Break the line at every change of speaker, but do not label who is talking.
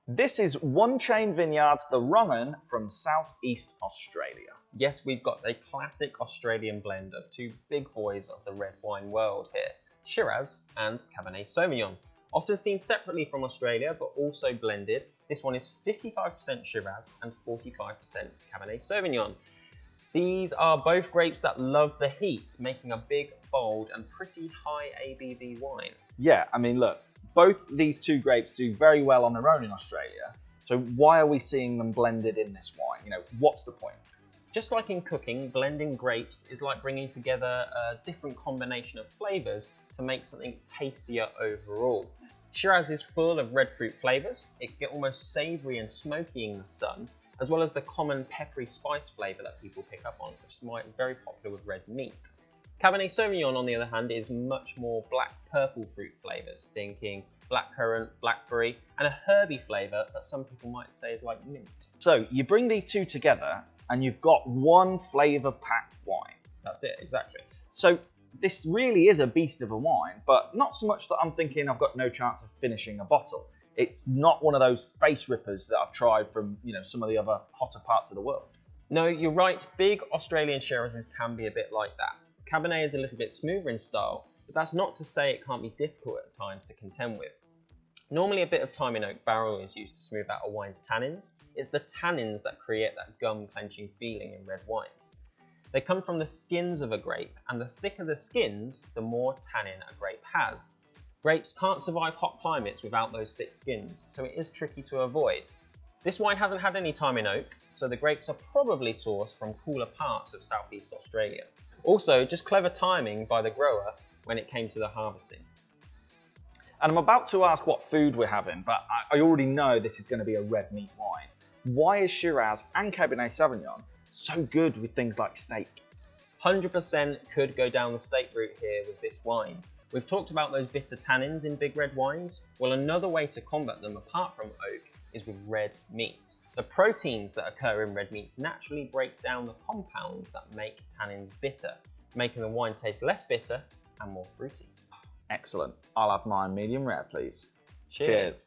This is One Chain Vineyards, the Wrong'un from southeast Australia.
Yes, we've got a classic Australian blend of two big boys of the red wine world here, Shiraz and Cabernet Sauvignon. Often seen separately from Australia, but also blended. This one is 55% Shiraz and 45% Cabernet Sauvignon. These are both grapes that love the heat, making a big, bold and pretty high ABV wine.
Yeah, I mean, look, both these two grapes do very well on their own in Australia. So why are we seeing them blended in this wine? You know, what's the point?
Just like in cooking, blending grapes is like bringing together a different combination of flavours to make something tastier overall. Shiraz is full of red fruit flavours. It get almost savoury and smoky in the sun, as well as the common peppery spice flavour that people pick up on, which is very popular with red meat. Cabernet Sauvignon, on the other hand, is much more black-purple fruit flavours, thinking blackcurrant, blackberry, and a herby flavour that some people might say is like mint.
So you bring these two together and you've got one flavour-packed wine.
That's it, exactly.
So this really is a beast of a wine, but not so much that I'm thinking I've got no chance of finishing a bottle. It's not one of those face rippers that I've tried from, some of the other hotter parts of the world.
No, you're right. Big Australian Shirazes can be a bit like that. Cabernet is a little bit smoother in style, but that's not to say it can't be difficult at times to contend with. Normally a bit of time in oak barrel is used to smooth out a wine's tannins. It's the tannins that create that gum clenching feeling in red wines. They come from the skins of a grape, and the thicker the skins, the more tannin a grape has. Grapes can't survive hot climates without those thick skins, so it is tricky to avoid. This wine hasn't had any time in oak, so the grapes are probably sourced from cooler parts of southeast Australia. Also, just clever timing by the grower when it came to the harvesting.
And I'm about to ask what food we're having, but I already know this is going to be a red meat wine. Why is Shiraz and Cabernet Sauvignon so good with things like steak?
100% could go down the steak route here with this wine. We've talked about those bitter tannins in big red wines. Well, another way to combat them apart from oak is with red meat. The proteins that occur in red meats naturally break down the compounds that make tannins bitter, making the wine taste less bitter and more fruity.
Excellent. I'll have mine medium rare, please.
Cheers.